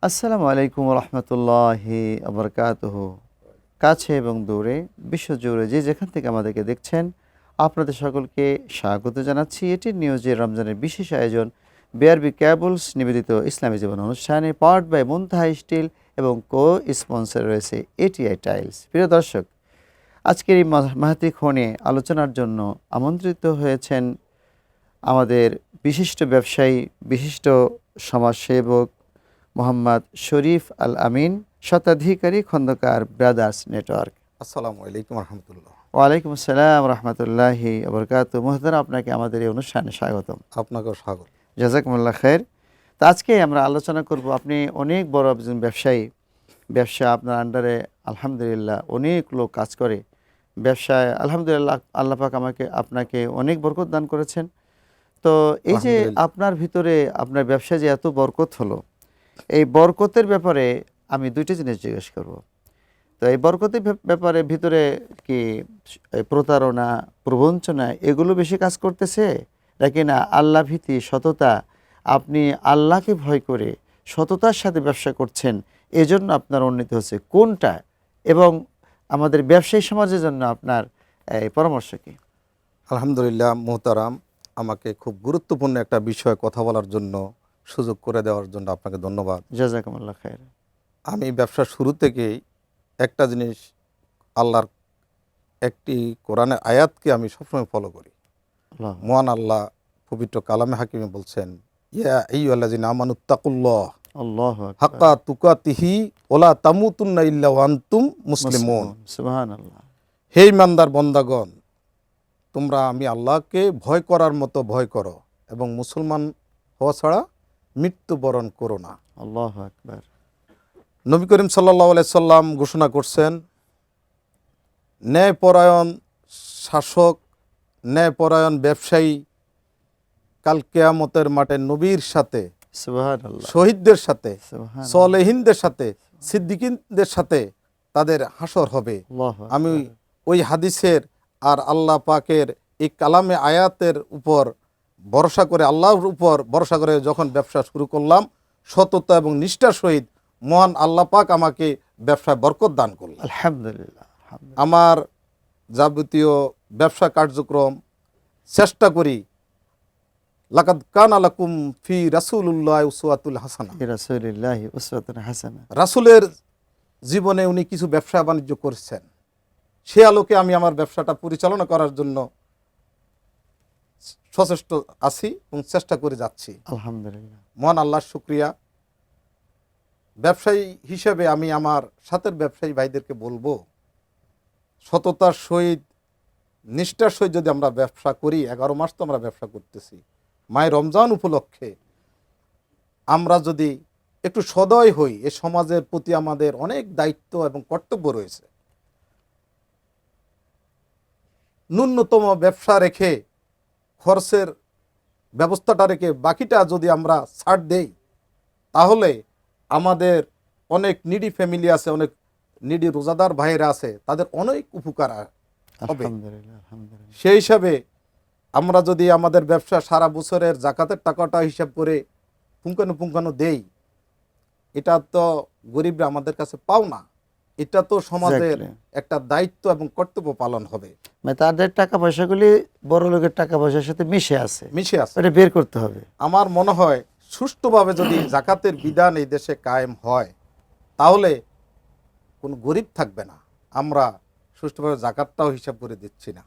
আসসালামু আলাইকুম রহমতুল্লাহি আবরকাতুহু। কাছে এবং দূরে বিশ্বজুড়ে যে যেখান থেকে আমাদেরকে দেখছেন, আপনাদের সকলকে স্বাগত জানাচ্ছি। এটি নিউজের রমজানের বিশেষ আয়োজন বিআরবি ক্যাবলস নিবেদিত ইসলামী জীবন অনুষ্ঠানে পাওয়ার্ড বাই মুনতাহা স্টিল এবং কো স্পন্সর রয়েছে এটিআই টাইলস। প্রিয় দর্শক, আজকের এই মাহাতি ক্ষণে আলোচনার জন্য আমন্ত্রিত হয়েছেন আমাদের বিশিষ্ট ব্যবসায়ী, বিশিষ্ট সমাজসেবক মোহাম্মদ শরীফ আল আমিন, শতাধিকারী খন্দকার ব্রাদার্স নেটওয়ার্ক। আসসালামু আলাইকুম রহমতুল্লাহ। ওয়ালাইকুম আসসালাম রহমতুল্লাহি আবরকাত। মোহতারাম, আপনাকে আমাদের এই অনুষ্ঠানে স্বাগতম। আপনাকেও স্বাগত। জাজাকুমুল্লাহ খের। তো আজকে আমরা আলোচনা করব, আপনি অনেক বড় একজন ব্যবসায়ী, ব্যবসা আপনার আন্ডারে আলহামদুলিল্লাহ অনেক লোক কাজ করে। ব্যবসায় আলহামদুলিল্লাহ আল্লাহ পাক আপনাকে অনেক বরকত দান করেছেন। তো এই যে আপনার ভিতরে আপনার ব্যবসায় যে এত বরকত হলো, এই বরকতের ব্যাপারে আমি দুইটা জিনিস জিজ্ঞেস করব। তো এই বরকতের ব্যাপারে ভিতরে কি প্রতারণা, প্রবঞ্চনা এগুলো বেশি কাজ করতেছে, নাকি না আল্লাহ ভীতি, সততা, আপনি আল্লাহকে ভয় করে সততার সাথে ব্যবসা করছেন, এজন্য আপনার উন্নতি হচ্ছে, কোনটা? এবং আমাদের ব্যবসায়ী সমাজের জন্য আপনার পরামর্শ কি? আলহামদুলিল্লাহ মোহতারাম, আমাকে খুব গুরুত্বপূর্ণ একটা বিষয়ে কথা বলার জন্য সুযোগ করে দেওয়ার জন্য আপনাকে ধন্যবাদ। জাযাকুমুল্লাহ খায়র। আমি ব্যবসা শুরু থেকেই একটা জিনিস, আল্লাহর একটি কোরআনের আয়াতকে আমি সবসময় ফলো করি। মহান আল্লাহ পবিত্র কালামে হাকিমে বলছেন, ইয়া আইয়ুহাল্লাযিনা আমানুত্তাকুল্লাহ আল্লাহু আকবার হাক্কা তুকাতিহি ওয়ালা তামুতুন্না ইল্লা ওয়া আনতুম মুসলিমুন। সুবহানাল্লাহ। হে ইমানদার বান্দাগণ, তোমরা আমি আল্লাহকে ভয় করার মতো ভয় করো এবং মুসলমান হওয়া ছাড়া মৃত্যুবরণ করো না। আল্লাহু আকবার। নবী করিম সাল্লাল্লাহু আলাইহি সাল্লাম ঘোষণা করছেন, ন্যায়পরায়ণ শাসক, ন্যায়পরায়ণ ব্যবসায়ী কাল কিয়ামতের মাঠে নবীর সাথে, সুবহানাল্লাহ, শহীদদের সাথে, সুবহানাল্লাহ, সালেহিনদের সাথে, সিদ্দিকিনদের সাথে তাদের হাসর হবে। আল্লাহু আকবার। আমি ওই হাদিসের আর আল্লাহ পাকের এই কালামে আয়াতের উপর ভরসা করে, আল্লাহর উপর ভরসা করে যখন ব্যবসা শুরু করলাম, সততা এবং নিষ্ঠার সহিত মহান আল্লাহ পাক আমাকে ব্যবসায় বরকত দান করলেন। আলহামদুলিল্লাহ। আমার যাবতীয় ব্যবসা কার্যক্রম চেষ্টা করি, লাকাদ কানা লাকুম ফি রাসূলিল্লাহি উসওয়াতুল হাসানা। রাসূলিল্লাহি উসওয়াতুন হাসানা। রাসূলের জীবনে উনি কিছু ব্যবসা বাণিজ্য করেছেন, সে আলোকে আমি আমার ব্যবসাটা পরিচালনা করার জন্য সচেষ্ট আছি এবং চেষ্টা করে যাচ্ছি। আলহামদুলিল্লাহ। মহান আল্লাহর শুকরিয়া। ব্যবসায়ী হিসেবে আমি আমার সাথের ব্যবসায়ী ভাইদেরকে বলবো, সততার সহিত নিষ্ঠার সহিত যদি আমরা ব্যবসা করি, 11 মাস তো আমরা ব্যবসা করতেছি, মায়ের রমজান উপলক্ষে আমরা যদি একটু সদয় হই, এ সমাজের প্রতি আমাদের অনেক দায়িত্ব এবং কর্তব্য রয়েছে। ন্যূনতম ব্যবসা রেখে, খরচের ব্যবস্থাটা রেখে বাকিটা যদি আমরা ছাড় দেই, তাহলে আমাদের অনেক নিডি ফ্যামিলি আছে, অনেক নিডি রোজাদার ভাইয়েরা আছে, তাদের অনেক উপকার হবে। সেই হিসাবে আমরা যদি আমাদের ব্যবসা সারা বছরের জাকাতের টাকাটা হিসাব করে পুঙ্খানু দেই, এটা তো গরিবরা আমাদের কাছে পাও না, এটা তো সমাজের একটা দায়িত্ব এবং কর্তব্য পালন হবে। তাদের টাকা পয়সাগুলি বড় লোকের টাকা পয়সার সাথে মিশে আছে, এটা বের করতে হবে। আমার মনে হয় সুষ্ঠুভাবে যদি জাকাতের বিধান এই দেশে কায়েম হয়, তাহলে কোনো গরিব থাকবে না। আমরা সুষ্ঠুভাবে জাকাতটাও হিসাব করে দিচ্ছি না,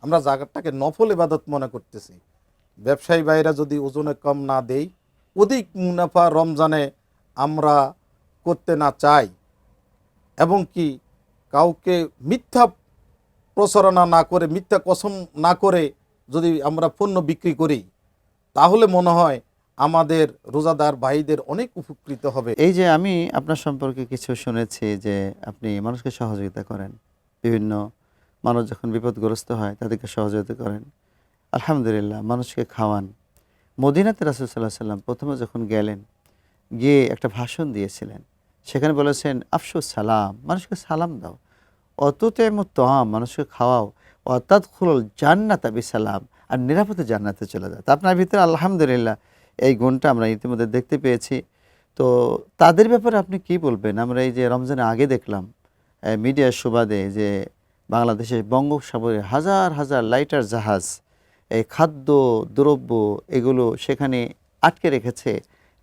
আমরা জাকাতটাকে নফল ইবাদত মনে করতেছি। ব্যবসায়ী ভাইরা যদি ওজনে কম না দেই, অধিক মুনাফা রমজানে আমরা করতে না চাই, এবং কি কাউকে মিথ্যা প্রচারণা না করে, মিথ্যা কসম না করে যদি আমরা পণ্য বিক্রি করি, তাহলে মনে হয় আমাদের রোজাদার ভাইদের অনেক উপকৃত হবে। এই যে আমি আপনার সম্পর্কে কিছু শুনেছি যে আপনি মানুষকে সহযোগিতা করেন, বিভিন্ন মানুষ যখন বিপদগ্রস্ত হয় তাদেরকে সহযোগিতা করেন, আলহামদুলিল্লাহ মানুষকে খাওয়ান। মদিনাতে রাসূল সাল্লাল্লাহু আলাইহি ওয়াসাল্লাম প্রথমে যখন গেলেন, গিয়ে একটা ভাষণ দিয়েছিলেন, সেখানে বলেছেন আফসুস সালাম, মানুষকে সালাম দাও, অতুতিমুত তাআম, মানুষকে খাওয়াও, ওয়াতাদখুলুল জান্নাতা বিসালাম, আর নিরাপদে জান্নাতে চলে যায়। তা আপনার ভিতরে আলহামদুলিল্লাহ এই গুণটা আমরা ইতিমধ্যে দেখতে পেয়েছি। তো তাদের ব্যাপারে আপনি কি বলবেন? আমরা এই যে রমজানের আগে দেখলাম মিডিয়ার সুবাদে যে বাংলাদেশের বঙ্গোপসাগরে হাজার হাজার লাইটার জাহাজ এই খাদ্য দ্রব্য এগুলো সেখানে আটকে রেখেছে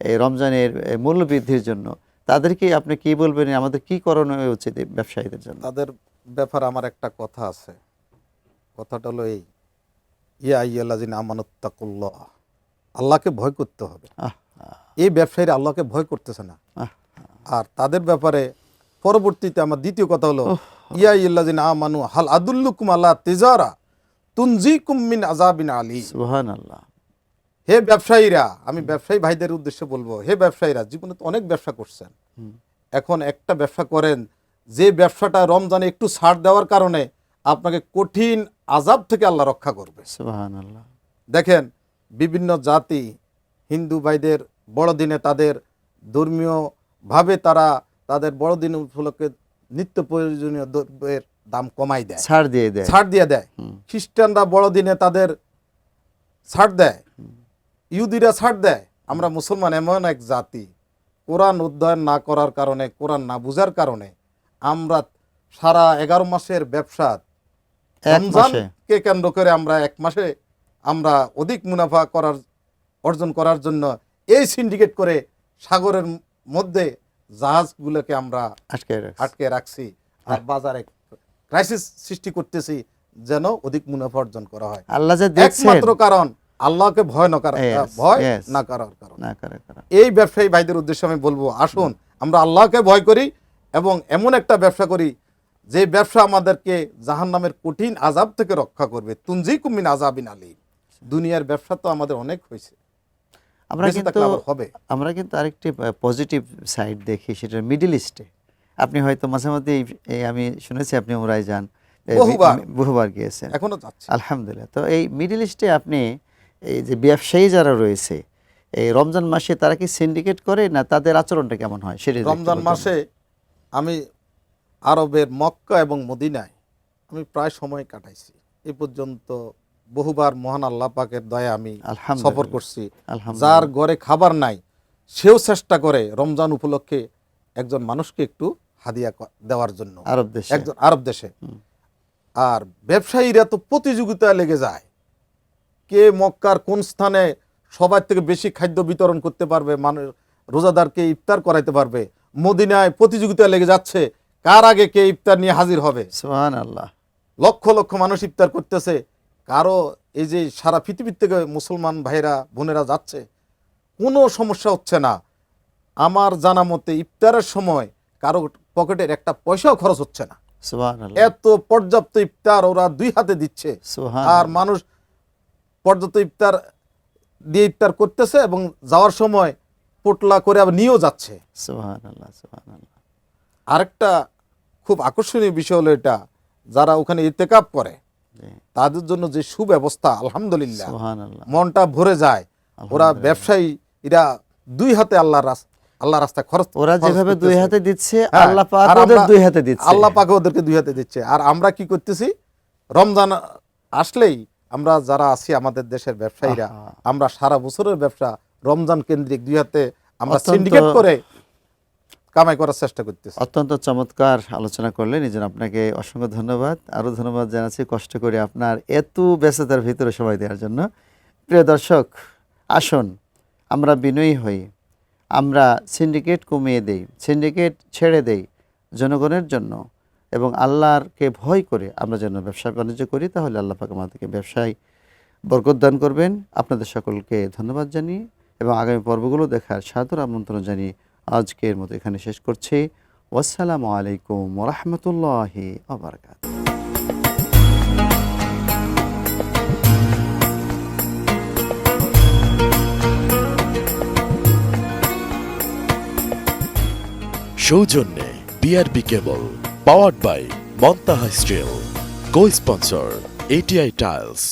এই রমজানের মূল্যবৃদ্ধির জন্য। তাদেরকে আপনি কি বলবেন? আমাদের কি করণীয় উচিত এই ব্যবসায়ীদের জন্য? তাদের ব্যাপারে আমার একটা কথা আছে। কথাটা হলো এই, ইয়া আইয়ুহাল্লাযিনা আমানুত্তাকুল্লাহ, আল্লাহকে ভয় করতে হবে। আহ, এই ব্যবসায়ীরা আল্লাহকে ভয় করতেছে না। আহ, আর তাদের ব্যাপারে পরবর্তীতে আমার দ্বিতীয় কথা হলো, ইয়া আইয়ুহাল্লাযিনা আমানু হাল আদুল্লুকুম আলা তিজারা তুনজিকুম মিন আযাবিন আলী। সুবহানাল্লাহ। হে ব্যবসায়ীরা, আমি ব্যবসায়ী ভাইদের উদ্দেশ্যে বলবো, হে ব্যবসায়ীরা, জীবনে তো অনেক ব্যবসা করছেন, এখন একটা ব্যবসা করেন যে ব্যবসাটা রমজানে একটু ছাড় দেওয়ার কারণে আপনাকে কঠিন আযাব থেকে আল্লাহ রক্ষা করবে। সুবহানাল্লাহ। দেখেন, বিভিন্ন জাতি হিন্দু ভাইদের বড়দিনে তাদের ধর্মীয়ভাবে তারা তাদের বড়দিন উপলক্ষে নিত্য প্রয়োজনীয় দ্রব্যের দাম কমাই দেয়, ছাড় দিয়ে দেয়। ছাড় দিয়ে দেয়। খ্রিস্টানরা বড়দিনে তাদের ছাড় দেয়, ইহুদিরা ছাড় দেয়। আমরা মুসলমান এমন এক জাতি, কোরআন অধ্যয়ন না করার কারণে, কোরআন না বুঝার কারণে আমরা সারা 11 মাসের ব্যবসা এক মাসে রমজানকে কেন্দ্র করে আমরা এক মাসে আমরা অধিক মুনাফা অর্জন করার জন্য এই সিন্ডিকেট করে সাগরের মধ্যে জাহাজগুলোকে আমরা আটকে রাখছি আর বাজারে ক্রাইসিস সৃষ্টি করতেছি যেন অধিক মুনাফা অর্জন করা হয়। আল্লাহ যে দেখছেন, একমাত্র কারণ আল্লাহকে ভয় না করার কারণ। এই ব্যবসায়ী ভাইদের উদ্দেশ্যে আমি বলবো, আসুন আমরা আল্লাহকে ভয় করি এবং এমন একটা ব্যবসা করি যে ব্যবসা আমাদেরকে জাহান্নামের কঠিন আযাব থেকে রক্ষা করবে। তুনজিকুম মিন আযাবিন আলীম। দুনিয়ার ব্যবসা তো আমাদের অনেক হয়েছে, আমরা কিন্তু আরেকটি পজিটিভ সাইড দেখি, সেটা মিডল ইস্টে। আপনি হয়তো মাঝে মধ্যে আমি শুনেছি আপনি ওমরায় যান, বহুবার গিয়েছেন, এখনো যাচ্ছি আলহামদুলিল্লাহ। তো এই মিডল ইস্টে আপনি এই যে ব্যবসায়ী যারা রয়েছে এই রমজান মাসে তারা কি সিন্ডিকেট করে না, তাদের আচরণটা কেমন হয় সেটা? রমজান মাসে আমি আরবের মক্কা এবং মদিনায় আমি প্রায় সময় কাটাইছি। এই পর্যন্ত বহুবার মহান আল্লাহ পাকের দয়া আমি সফর করছি। যার ঘরে খাবার নাই সেও চেষ্টা করে রমজান উপলক্ষে একজন মানুষকে একটু হাদিয়া দেওয়ার জন্য আরব দেশে। আর ব্যবসায়ীরা তো প্রতিযোগিতা লেগে যায়, কে মক্কার কোন স্থানে সবার থেকে বেশি খাদ্য বিতরণ করতে পারবে, মানুষ রোজাদারকে ইফতার করাইতে পারবে। মদিনায় প্রতিযোগিতা লেগে যাচ্ছে কার আগে কে ইফতার নিয়ে হাজির হবে। সুবহানাল্লাহ। লক্ষ লক্ষ মানুষ ইফতার করতেছে, কারো এই যে সারা পৃথিবীর থেকে মুসলমান ভাইরা বোনেরা যাচ্ছে, কোনো সমস্যা হচ্ছে না। আমার জানা মতে ইফতারের সময় কারো পকেটের একটা পয়সাও খরচ হচ্ছে না। সুবহানাল্লাহ। এত পর্যাপ্ত ইফতার ওরা 2 হাতে দিচ্ছে, আর মানুষ পর্যাপ্ত ইফতার দিয়ে ইফতার করতেছে এবং যাওয়ার সময় পোটলা করে আবার নিয়েও যাচ্ছে। সুবহানাল্লাহ, সুবহানাল্লাহ। আরেকটা খুব আকর্ষণীয় বিষয় হলো এটা, যারা ওখানে ইতিকাফ করে তাদের জন্য যে সুব্যবস্থা, আলহামদুলিল্লাহ, মনটা ভরে যায়। ওরা ব্যবসায়ীরা 2 হাতে আল্লাহ রাস্তায় খরচ, ওরা যেভাবে 2 হাতে দিচ্ছে, আল্লাহ পাক ওদের 2 হাতে দিচ্ছে, আল্লাহ পাক ওদেরকে 2 হাতে দিচ্ছে। আর আমরা কি করতেছি, রমজান আসলেই আমরা যারা আছি আমাদের দেশের ব্যবসায়ীরা, আমরা সারা বছরের ব্যবসা রমজান কেন্দ্রিক 2 হাতে আমরা সিন্ডিকেট করে কামাই করার চেষ্টা করতেছি। অত্যন্ত চমৎকার আলোচনা করলেন, এই জন্য আপনাকে অসংখ্য ধন্যবাদ। আরও ধন্যবাদ জানাচ্ছি কষ্ট করে আপনার এত ব্যস্ততার ভিতরে সময় দেওয়ার জন্য। প্রিয় দর্শক, আসুন আমরা বিনয়ী হই, আমরা সিন্ডিকেট কমিয়ে দেই, সিন্ডিকেট ছেড়ে দেই জনগণের জন্য, এবং আল্লাহকে ভয় করে আমরা যেন ব্যবসা বাণিজ্য করি, তাহলে আল্লাহ পাক আমাদেরকে ব্যবসায় বরকত দান করবেন। আপনাদের সকলকে ধন্যবাদ জানিয়ে এবং আগামী পর্বগুলো দেখার সাদর আমন্ত্রণ জানিয়ে আজকের মতো এখানে শেষ করছি। ওয়াসসালামু আলাইকুম ওয়া রাহমাতুল্লাহি ওয়া বারাকাতুহু। সৌজন্যে BRB cable, powered by Muntaha steel, co sponsor ATI tiles.